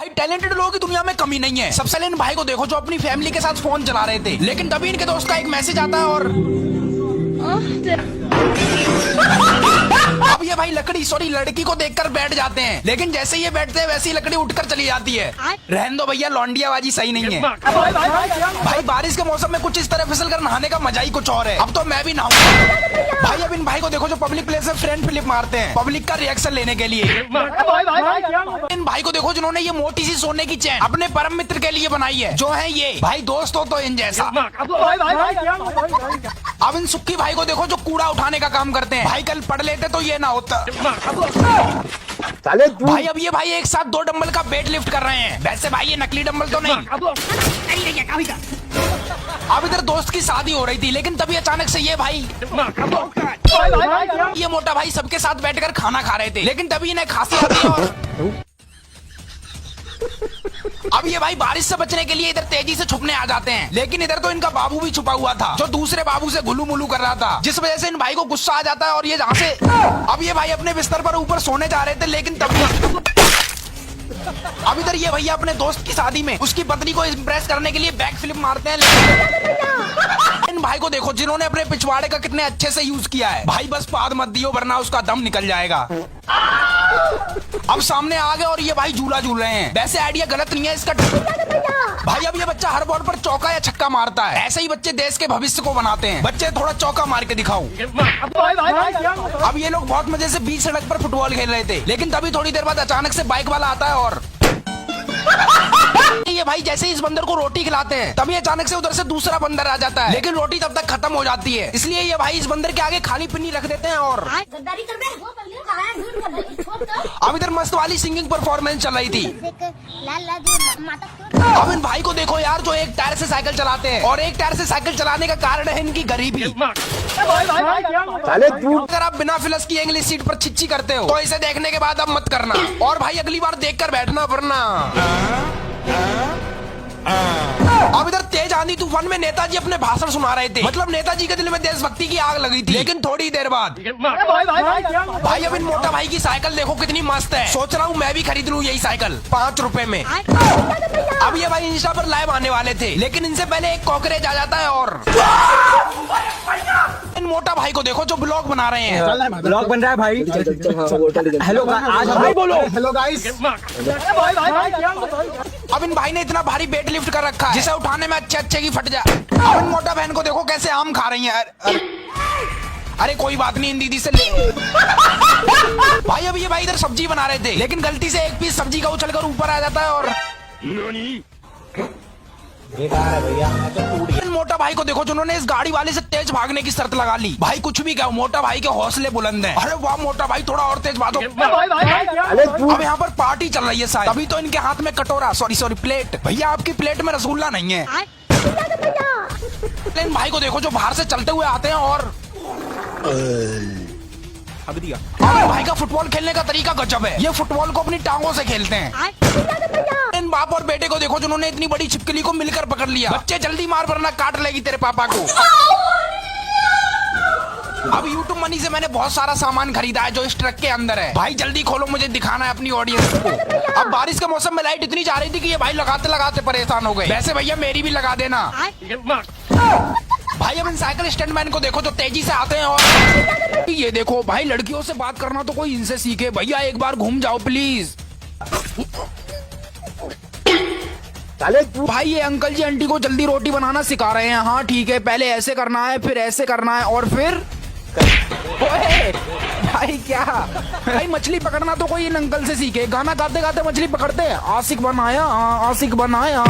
भाई टैलेंटेड लोगों की दुनिया में कमी नहीं है। सबसे पहले इन भाई को देखो जो अपनी फैमिली के साथ फोन चला रहे थे, लेकिन तभी इनके दोस्त का एक मैसेज आता है और अब ये भाई लड़की को देखकर बैठ जाते हैं, लेकिन जैसे ये बैठते हैं वैसे ही लकड़ी उठकर चली जाती है। रहने दो भैया, लौंडियाबाजी सही नहीं है। भाई बारिश के मौसम में कुछ इस तरह फिसल कर नहाने का मजा ही कुछ और है। अब तो मैं भी नहाऊंगा। भाई अब इन भाई को देखो जो पब्लिक प्लेस में फ्रंट फ्लिप मारते हैं पब्लिक का रिएक्शन लेने के लिए। इन भाई को देखो जिन्होंने ये मोटी सी सोने की चैन अपने परम मित्र के लिए बनाई है, जो है ये भाई दोस्त हो तो इन जैसा। अब इन सुक्की भाई को देखो जो कूड़ा उठाने का काम करते हैं। भाई कल पढ़ लेते तो ये ना होता। भाई अब ये भाई एक साथ 2 डंबल का वेट लिफ्ट कर रहे हैं। वैसे भाई ये नकली डंबल तो नहीं। अब इधर दोस्त की शादी हो रही थी, लेकिन तभी अचानक से ये भाई ये मोटा भाई सबके साथ बैठकर खाना खा रहे थे, लेकिन तभी इन्हें खांसी आती है और अब ये भाई बारिश से बचने के लिए इधर तेजी से छुपने आ जाते हैं, लेकिन इधर तो इनका बाबू भी छुपा हुआ था जो दूसरे बाबू से गुलू मुलू कर रहा था, जिस वजह से इन भाई को गुस्सा आ जाता है और ये जहाँ से अब ये भाई अपने बिस्तर पर ऊपर सोने जा रहे थे, लेकिन तभी अब इधर ये भैया अपने दोस्त की शादी में उसकी पत्नी को इम्प्रेस करने के लिए बैक फ्लिप मारते हैं। इन भाई को देखो जिन्होंने अपने पिछवाड़े का कितने अच्छे से यूज किया है। भाई बस पाद मत दियो वरना उसका दम निकल जाएगा। अब सामने आ गए और ये भाई झूला झूल रहे हैं। वैसे आइडिया गलत नहीं है इसका। भाई अब ये बच्चा हर बॉल पर चौका या छक्का मारता है। ऐसे ही बच्चे देश के भविष्य को बनाते हैं। बच्चे थोड़ा चौका मार के दिखाओ। अब ये लोग बहुत मजे से बीच सड़क पर फुटबॉल खेल रहे थे, लेकिन तभी थोड़ी देर बाद अचानक से बाइक वाला आता है और ये भाई जैसे इस बंदर को रोटी खिलाते हैं तभी अचानक से उधर से दूसरा बंदर आ जाता है, लेकिन रोटी तब तक खत्म हो जाती है, इसलिए ये भाई इस बंदर के आगे खाली पिन्नी रख देते हैं और अब इधर मस्त वाली सिंगिंग परफॉर्मेंस चल रही थी। अब इन भाई को देखो यार जो एक टायर से साइकिल चलाते हैं, और एक टायर से साइकिल चलाने का कारण है इनकी गरीबी। अगर आप बिना फिलस की इंग्लिश सीट पर छिच्ची करते हो तो इसे देखने के बाद अब मत करना, और भाई अगली बार देखकर बैठना वरना। अब इधर तेज आंधी तूफान में नेताजी अपने भाषण सुना रहे थे, मतलब नेताजी के दिल में देशभक्ति की आग लगी थी, लेकिन थोड़ी देर बाद भाई अब इन मोटा भाई की साइकिल देखो कितनी मस्त है। सोच रहा हूँ मैं भी खरीद लूँ यही साइकिल 5 रुपए में। अब ये भाई इंस्टा पर लाइव आने वाले थे, लेकिन इनसे पहले एक कॉकरेज आ जाता है और इन मोटा भाई को देखो जो ब्लॉग बना रहे हैं। ब्लॉग बन रहा है भाई। हेलो आज भाई बोलो हेलो गाइस। अब इन भाई ने इतना भारी वेट लिफ्ट कर रखा है जिसे उठाने में अच्छे की फट जाए। अब इन मोटा बहन को देखो कैसे आम खा रही है। अरे कोई बात नहीं, इन दीदी से ले। भाई अब ये भाई इधर सब्जी बना रहे थे, लेकिन गलती से एक पीस सब्जी का उछलकर ऊपर आ जाता है और इन मोटा भाई को देखो जिन्होंने इस गाड़ी वाले से तेज भागने की शर्त लगा ली। भाई कुछ भी कहो मोटा भाई के हौसले बुलंद हैं। अरे वाह मोटा भाई थोड़ा और तेज भागो। अब यहाँ पर पार्टी चल रही है शायद, तभी तो इनके हाथ में कटोरा सॉरी प्लेट। भैया आपकी प्लेट में रसगुल्ला नहीं है। इन भाई को देखो जो बाहर से चलते हुए आते हैं और अब दिया। भाई का फुटबॉल खेलने का तरीका गजब है। ये फुटबॉल को अपनी टांगों से खेलते हैं। इन बाप और बेटे को देखो जिन्होंने इतनी बड़ी छिपकली को मिलकर पकड़ लिया। बच्चे जल्दी मार वरना काट लेगी तेरे पापा को। अब YouTube मनी से मैंने बहुत सारा सामान खरीदा है जो इस ट्रक के अंदर है। भाई जल्दी खोलो, मुझे दिखाना है अपनी ऑडियंस को। अब बारिश के मौसम में लाइट इतनी जा रही थी कि ये भाई लगाते लगाते परेशान हो गए। वैसे भैया मेरी भी लगा देना। भाई अब इन साइकिल स्टैंडमैन को देखो जो तेजी से आते हैं और ये देखो भाई लड़कियों से बात करना तो कोई इनसे सीखे। भैया एक बार घूम जाओ प्लीज। भाई ये अंकल जी आंटी को जल्दी रोटी बनाना सिखा रहे हैं। हाँ ठीक है, पहले ऐसे करना है फिर ऐसे करना है और फिर ओए भाई क्या भाई मछली पकड़ना तो कोई इन अंकल से सीखे। गाना गाते गाते मछली पकड़ते हैं। आशिक बनाया आशिक बनाया।